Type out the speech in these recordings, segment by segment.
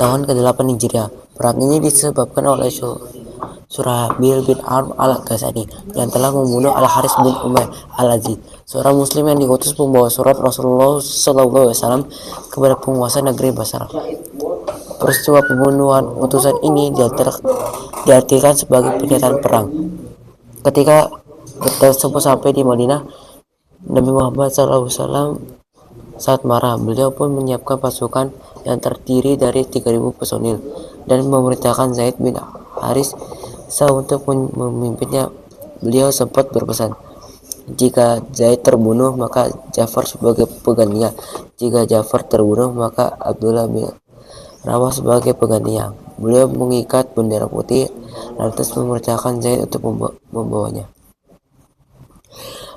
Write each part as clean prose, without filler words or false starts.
Tahun ke-8 Hijriah. Perang ini disebabkan oleh Surahbil bin Amr al-Ghazani yang telah membunuh Al-Haris bin Umair al-Aziz, seorang muslim yang diutus membawa surat Rasulullah SAW kepada penguasa negeri Basra. Peristiwa pembunuhan utusan ini diartikan sebagai pernyataan perang. Ketika tersebut sampai di Madinah, Nabi Muhammad SAW saat marah. Beliau pun menyiapkan pasukan yang terdiri dari 3.000 personil dan memerintahkan Zaid bin Harithah untuk memimpinnya. Beliau sempat berpesan, jika Zaid terbunuh maka Ja'far sebagai penggantinya, jika Ja'far terbunuh maka Abdullah bin Rawah sebagai penggantinya. Beliau mengikat bendera putih lantas memerintahkan Zaid untuk membawanya.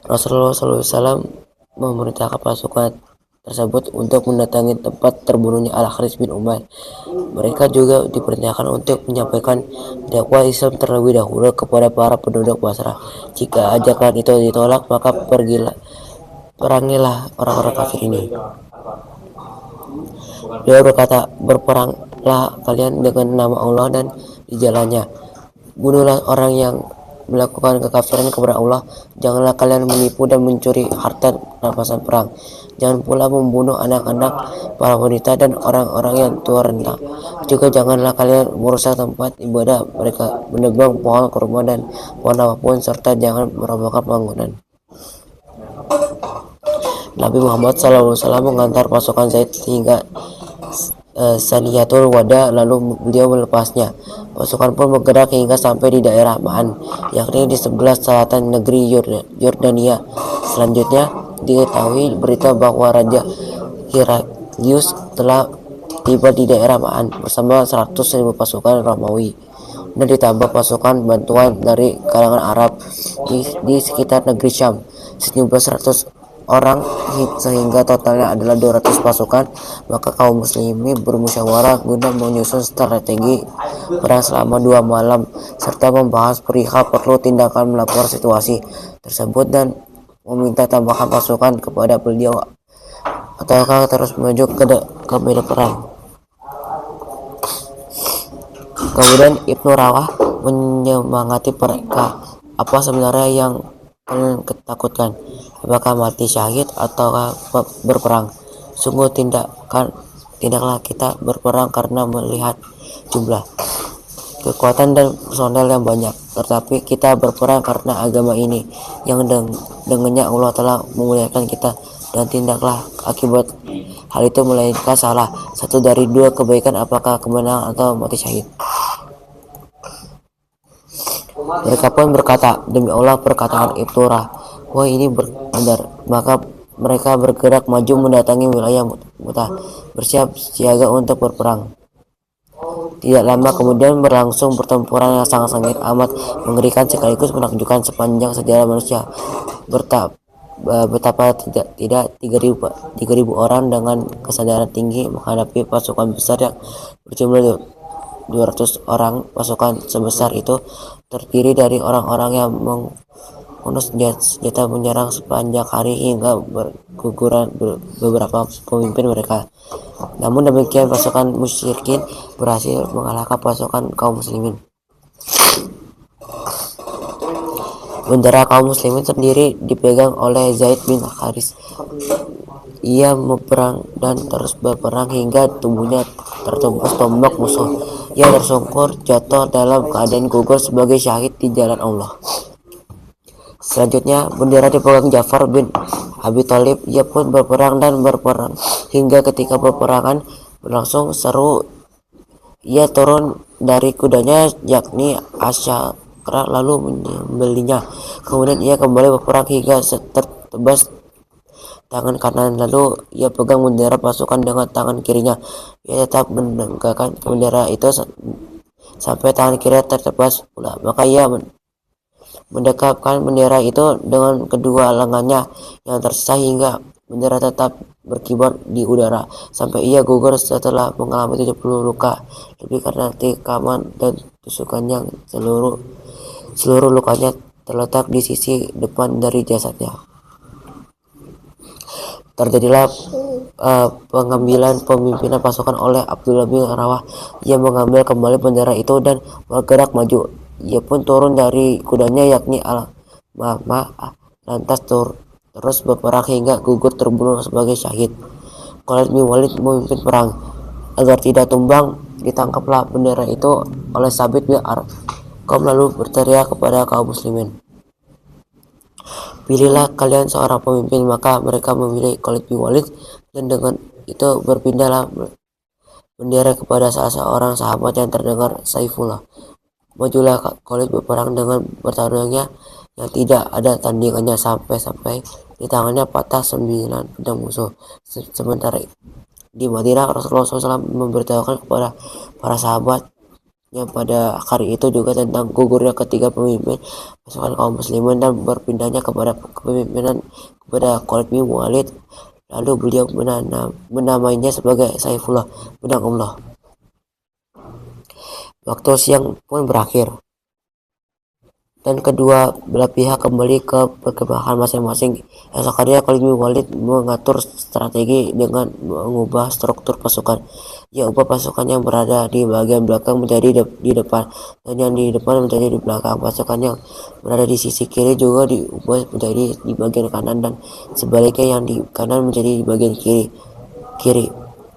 Rasulullah SAW memerintahkan pasukan tersebut untuk mendatangi tempat terbunuhnya Al-Haris bin Umair. Mereka juga diperintahkan untuk menyampaikan dakwah Islam terlebih dahulu kepada para penduduk Basrah. Jika ajakan itu ditolak, maka perangilah orang-orang kafir ini. Beliau berkata, berperanglah kalian dengan nama Allah dan di jalannya. Bunuhlah orang yang melakukan kekafiran kepada Allah. Janganlah kalian menipu dan mencuri harta rampasan perang. Jangan pula membunuh anak-anak, para wanita dan orang-orang yang tua renta. Juga janganlah kalian merusak tempat ibadah mereka, menebang pohon kurma dan pohon apapun, serta jangan merobohkan bangunan. Nabi Muhammad SAW mengantar pasukan Zaid hingga Saniyatul Wada, lalu beliau melepasnya. Pasukan pun bergerak hingga sampai di daerah Ma'an, yakni di sebelah selatan negeri Yordania. Selanjutnya diketahui berita bahwa Raja Hirakius telah tiba di daerah Ma'an bersama 100.000 pasukan Romawi dan ditambah pasukan bantuan dari kalangan Arab di sekitar negeri Syam sejumlah 100 orang sehingga totalnya adalah 200 pasukan. Maka kaum muslimin bermusyawarah guna menyusun strategi perang selama 2 malam serta membahas perihal perlu tindakan melapor situasi tersebut dan meminta tambahan pasukan kepada beliau ataukah terus maju ke medan perang. Kemudian Ibnu Rawah menyemangati mereka, apa sebenarnya yang kalian ketakutkan? Apakah mati syahid atau berperang? Sungguh tidaklah kita berperang karena melihat jumlah, kekuatan dan personel yang banyak, tetapi kita berperang karena agama ini yang dengannya Allah telah memuliakan kita, dan tidaklah akibat hal itu melainkan salah satu dari 2 kebaikan, apakah kemenangan atau mati syahid. Mereka pun berkata, demi Allah, perkataan Ibnu Rawah ini benar. Maka mereka bergerak maju mendatangi wilayah Mu'tah, bersiap siaga untuk berperang. Tidak lama kemudian berlangsung pertempuran yang sangat amat mengerikan sekaligus menakjubkan sepanjang sejarah manusia. Betapa tidak 3.000 orang dengan kesadaran tinggi menghadapi pasukan besar yang berjumlah 200 orang. Pasukan sebesar itu terdiri dari orang-orang yang menghunus senjata menyerang sepanjang hari hingga berguguran beberapa pemimpin mereka. Namun demikian pasukan musyrikin berhasil mengalahkan pasukan kaum muslimin. Bendera kaum muslimin sendiri dipegang oleh Zaid bin Harithah. Ia berperang dan terus berperang hingga tubuhnya tertembus tombak musuh. Ia tersungkur jatuh dalam keadaan gugur sebagai syahid di jalan Allah. Selanjutnya bendera dipegang Ja'far bin Abi Thalib. Ia pun berperang hingga ketika peperangan berlangsung seru, ia turun dari kudanya yakni Asyakra lalu menyembelihnya. Kemudian ia kembali berperang hingga tertebas tangan kanan, lalu ia pegang bendera pasukan dengan tangan kirinya. Ia tetap menegakkan bendera itu sampai tangan kiri tertebas pula. Maka ia mendekapkan bendera itu dengan kedua lengannya yang tersisa hingga bendera tetap berkibar di udara sampai ia gugur setelah mengalami 70 luka lebih karena tikaman dan tusukannya. Seluruh lukanya terletak di sisi depan dari jasadnya. Terjadilah pengambilan pemimpinan pasukan oleh Abdullah bin Rawah. Ia mengambil kembali bendera itu dan bergerak maju. Ia pun turun dari kudanya yakni Al-Mama, lantas terus berperang hingga gugur terbunuh sebagai syahid. Khalid bin Walid memimpin perang. Agar tidak tumbang, ditangkaplah bendera itu oleh Sabit bin Arqam lalu berteriak kepada kaum muslimin, "Pilihlah kalian seorang pemimpin." Maka mereka memilih Khalid bin Walid, dan dengan itu berpindahlah bendera kepada salah seorang sahabat yang terdengar Saifullah. Majulah Khalid berperang dengan bertarungnya yang tidak ada tandingannya sampai di tangannya patah 9 pedang musuh. Sementara di Madinah, Rasulullah SAW memberitahukan kepada para sahabat yang pada hari itu juga tentang gugurnya ketiga pemimpin pasukan kaum muslimin dan berpindahnya kepada kepemimpinan kepada Khalid bin Walid. Lalu beliau menamainya sebagai Saifullah, pedang Allah. Waktu siang pun berakhir dan kedua belah pihak kembali ke perkemahan masing-masing. Esok harinya Khalid bin Walid mengatur strategi dengan mengubah struktur pasukan. Ia ubah pasukan yang berada di bagian belakang menjadi di depan, dan yang di depan menjadi di belakang. Pasukan yang berada di sisi kiri juga diubah menjadi di bagian kanan, dan sebaliknya yang di kanan menjadi di bagian kiri.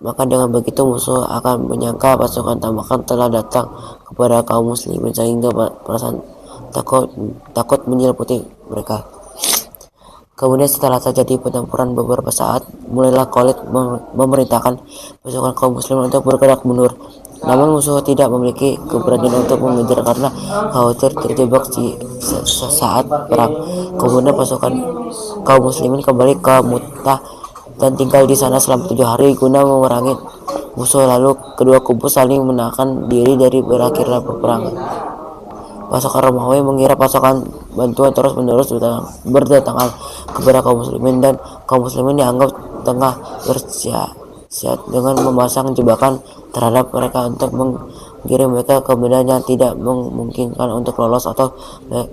Maka dengan begitu musuh akan menyangka pasukan tambahan telah datang kepada kaum muslimin, sehingga perasaan takut menyelimuti mereka. Kemudian setelah terjadi pertempuran beberapa saat, mulailah Khalid memerintahkan pasukan kaum muslimin untuk bergerak mundur. Namun musuh tidak memiliki keberanian untuk mengejar karena khawatir terjebak saat perang. Kemudian pasukan kaum muslimin kembali ke Mu'tah dan tinggal di sana selama 7 hari guna memerangi musuh. Lalu kedua kubu saling menahan diri dari berakhirnya peperangan. Pasukan Romawi mengira pasukan bantuan terus-menerus berdatangan kepada kaum muslimin, dan kaum muslimin dianggap tengah bersiap dengan memasang jebakan terhadap mereka untuk mengirim mereka ke medan yang tidak memungkinkan untuk lolos atau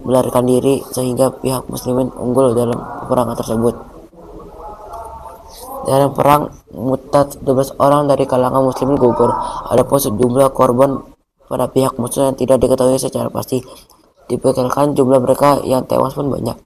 melarikan diri, sehingga pihak muslimin unggul dalam peperangan tersebut. Dalam perang Mu'tah, 12 orang dari kalangan muslimin gugur. Adapun sejumlah korban pada pihak musuh yang tidak diketahui secara pasti. Diperkirakan jumlah mereka yang tewas pun banyak.